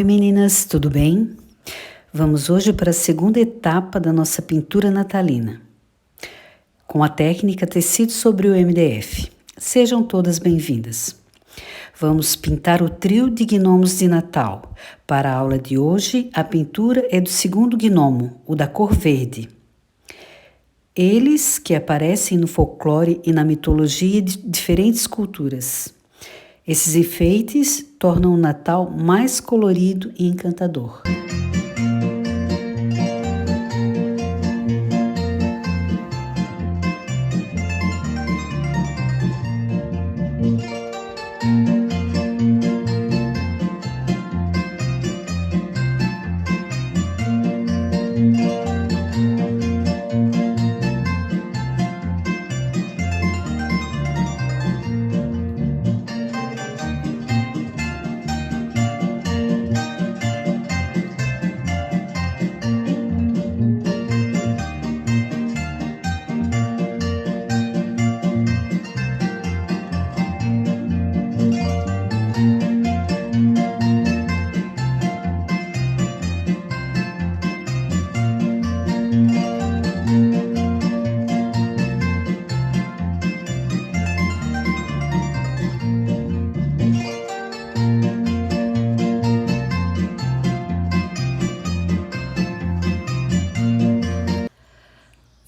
Oi meninas, tudo bem? Vamos hoje para a segunda etapa da nossa pintura natalina, com a técnica tecido sobre o MDF. Sejam todas bem-vindas. Vamos pintar o trio de gnomos de Natal. Para a aula de hoje, a pintura é do segundo gnomo, o da cor verde. Eles que aparecem no folclore e na mitologia de diferentes culturas. Esses enfeites tornam o Natal mais colorido e encantador.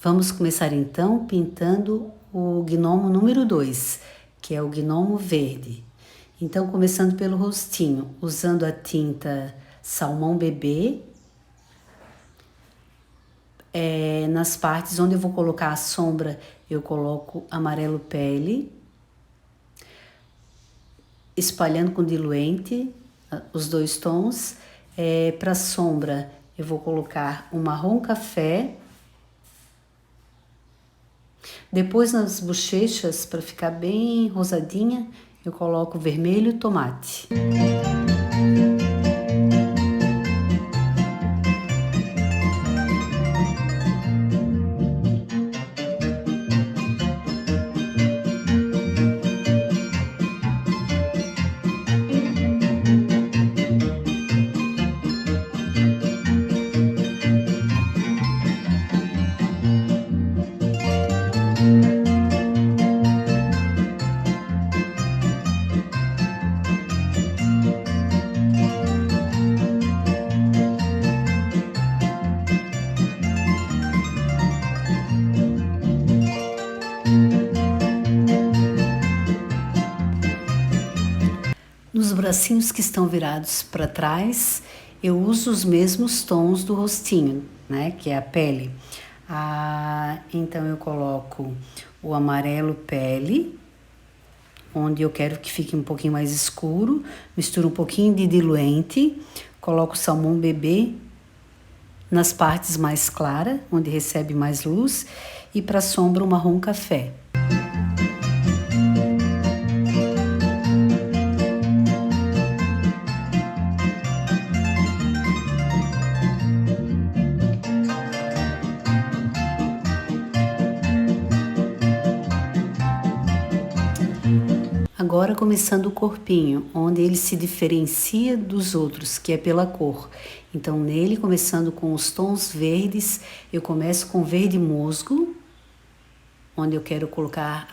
Vamos começar então pintando o gnomo número 2, que é o gnomo verde. Então, começando pelo rostinho, usando a tinta salmão bebê, nas partes onde eu vou colocar a sombra, eu coloco amarelo pele, espalhando com diluente os dois tons. Para a sombra, eu vou colocar o marrom café. Depois nas bochechas, para ficar bem rosadinha, eu coloco vermelho tomate. Nos bracinhos que estão virados para trás, eu uso os mesmos tons do rostinho, né, que é a pele. Então eu coloco o amarelo pele, onde eu quero que fique um pouquinho mais escuro, misturo um pouquinho de diluente, coloco o salmão bebê nas partes mais claras, onde recebe mais luz, e para a sombra o marrom café. Agora começando o corpinho, onde ele se diferencia dos outros, que é pela cor. Então nele, começando com os tons verdes, eu começo com verde musgo, onde eu quero colocar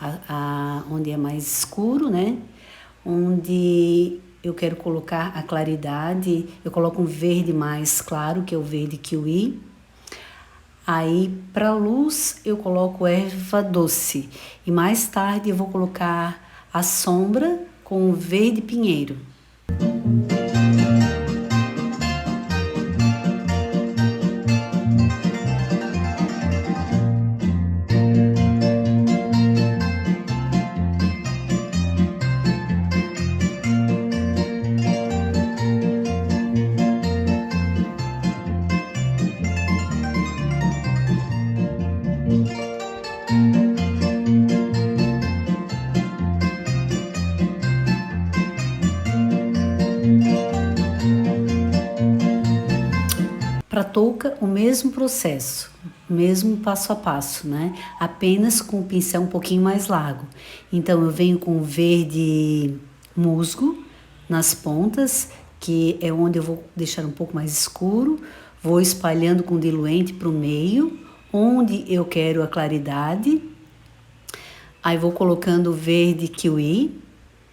onde é mais escuro, né? Onde eu quero colocar a claridade, eu coloco um verde mais claro, que é o verde kiwi. Aí, para luz, eu coloco erva doce. E mais tarde eu vou colocar a sombra com o verde pinheiro. Para a touca, o mesmo processo, o mesmo passo a passo, né? Apenas com o pincel um pouquinho mais largo. Então, eu venho com verde musgo nas pontas, que é onde eu vou deixar um pouco mais escuro, vou espalhando com diluente para o meio, onde eu quero a claridade. Aí vou colocando o verde kiwi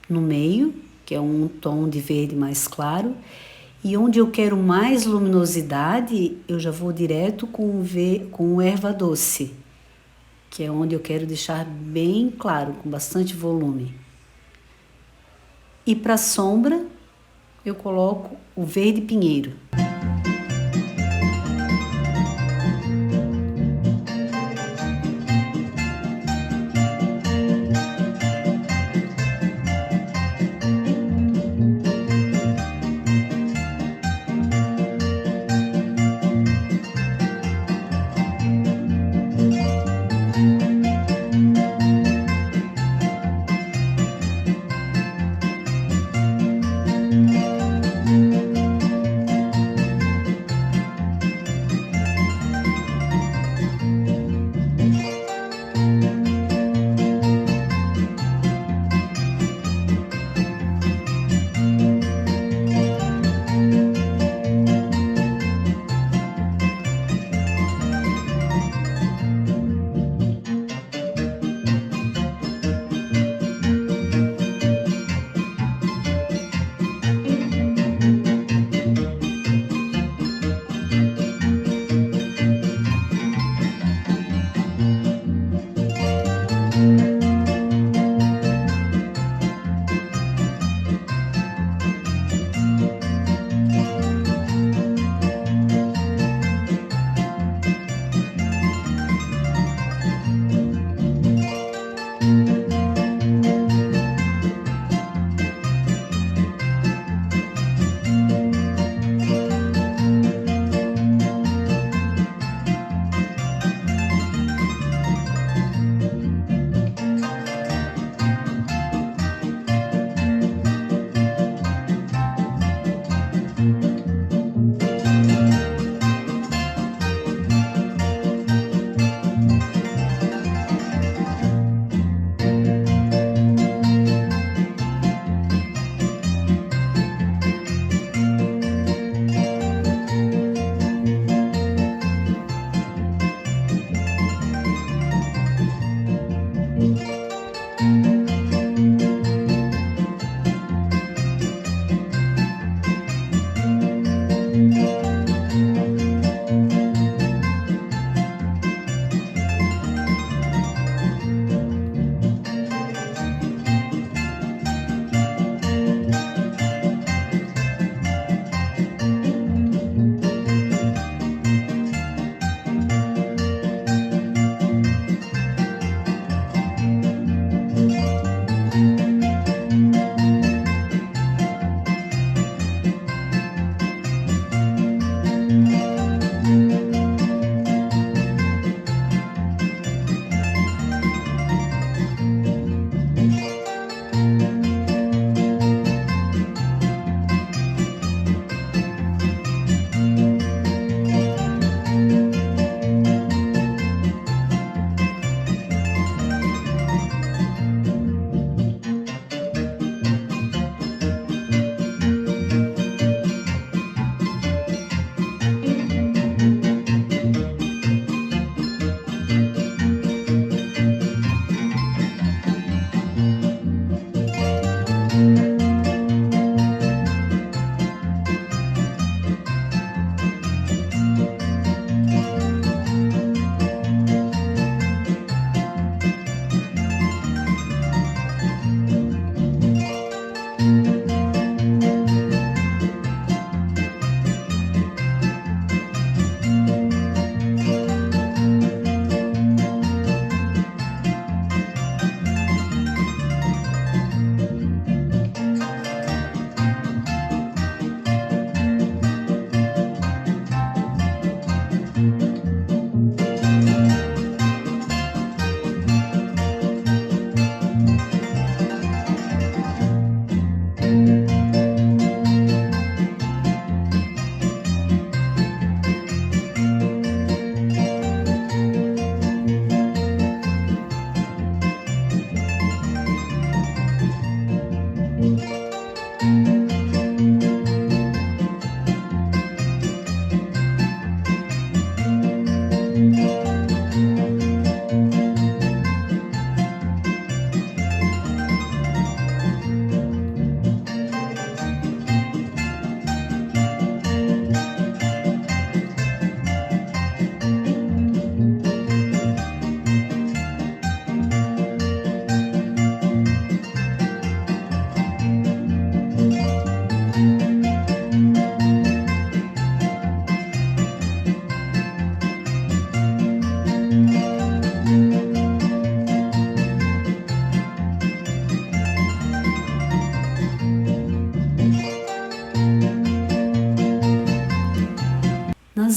no meio, que é um tom de verde mais claro. E onde eu quero mais luminosidade, eu já vou direto com erva doce, que é onde eu quero deixar bem claro, com bastante volume. E para sombra, eu coloco o verde pinheiro.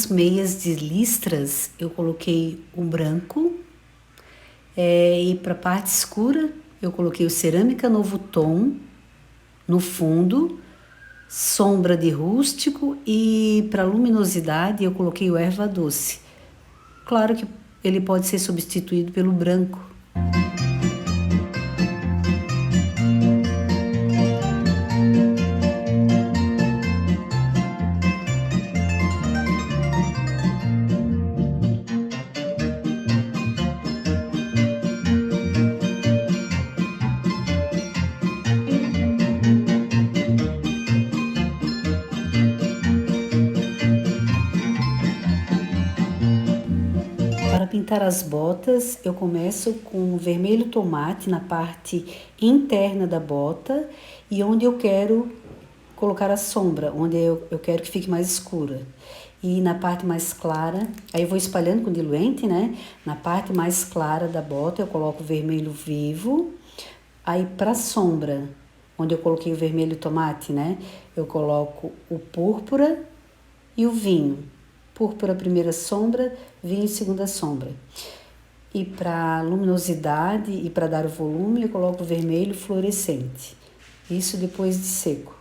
nas meias de listras eu coloquei o branco, e para a parte escura eu coloquei o Cerâmica Novo Tom no fundo, sombra de rústico, e para luminosidade eu coloquei o erva doce. Claro que ele pode ser substituído pelo branco. Para pintar as botas, eu começo com vermelho tomate na parte interna da bota e onde eu quero colocar a sombra, onde eu quero que fique mais escura. E na parte mais clara, aí eu vou espalhando com diluente, né? Na parte mais clara da bota eu coloco o vermelho vivo. Aí para a sombra, onde eu coloquei o vermelho tomate, né? Eu coloco o púrpura e o vinho. Púrpura primeira sombra, vinho segunda sombra. E para luminosidade e para dar o volume, eu coloco o vermelho fluorescente. Isso depois de seco.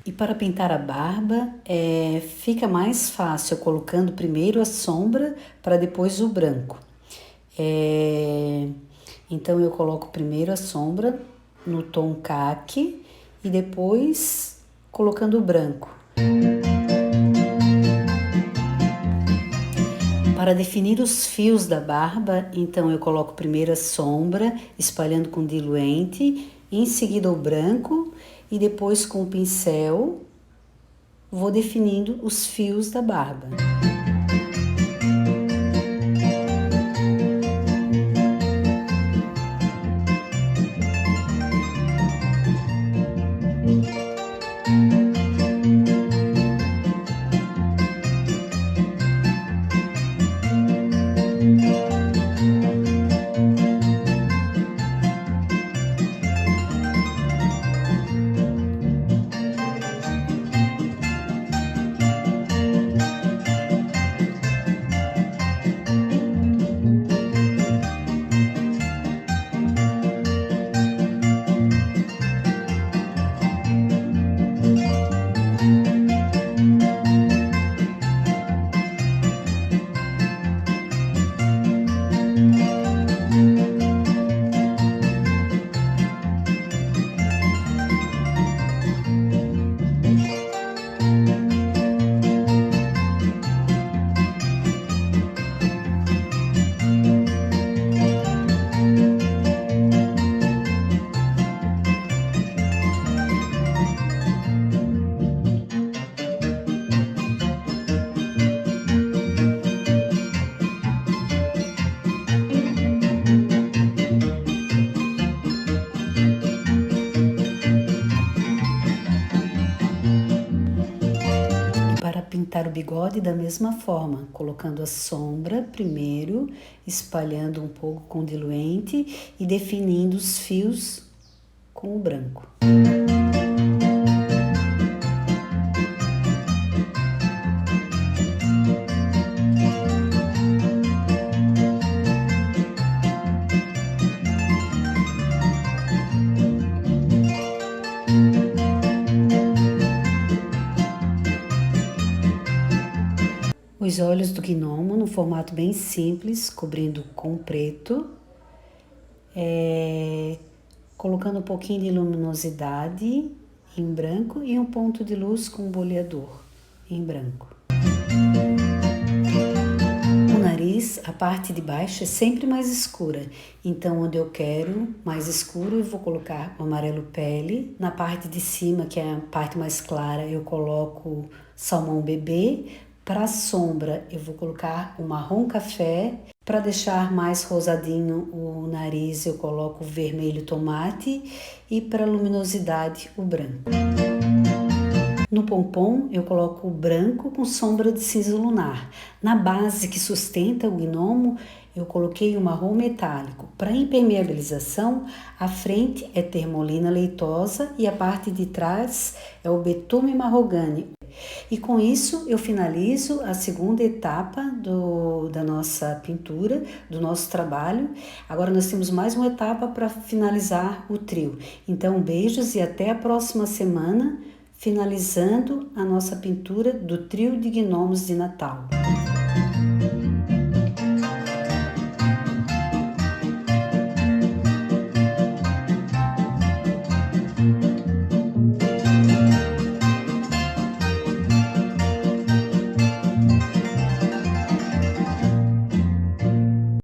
E para pintar a barba, fica mais fácil colocando primeiro a sombra para depois o branco. Então eu coloco primeiro a sombra no tom caqui e depois colocando o branco. Para definir os fios da barba, então eu coloco primeiro a sombra, espalhando com diluente, em seguida o branco e depois com o pincel vou definindo os fios da barba. Para pintar o bigode da mesma forma, colocando a sombra primeiro, espalhando um pouco com diluente e definindo os fios com o branco. Os olhos do gnomo no formato bem simples, cobrindo com preto, colocando um pouquinho de luminosidade em branco e um ponto de luz com boleador. em branco. O nariz, a parte de baixo é sempre mais escura, então onde eu quero mais escuro eu vou colocar o amarelo pele. Na parte de cima, que é a parte mais clara, eu coloco salmão bebê. Para a sombra eu vou colocar o marrom café. Para deixar mais rosadinho o nariz eu coloco o vermelho tomate e para luminosidade o branco. No pompom eu coloco o branco com sombra de cinza lunar. Na base que sustenta o gnomo eu coloquei o marrom metálico. Para impermeabilização, a frente é termolina leitosa e a parte de trás é o betume marrogane. E com isso eu finalizo a segunda etapa da nossa pintura, do nosso trabalho. Agora nós temos mais uma etapa para finalizar o trio. Então beijos e até a próxima semana, finalizando a nossa pintura do trio de gnomos de Natal.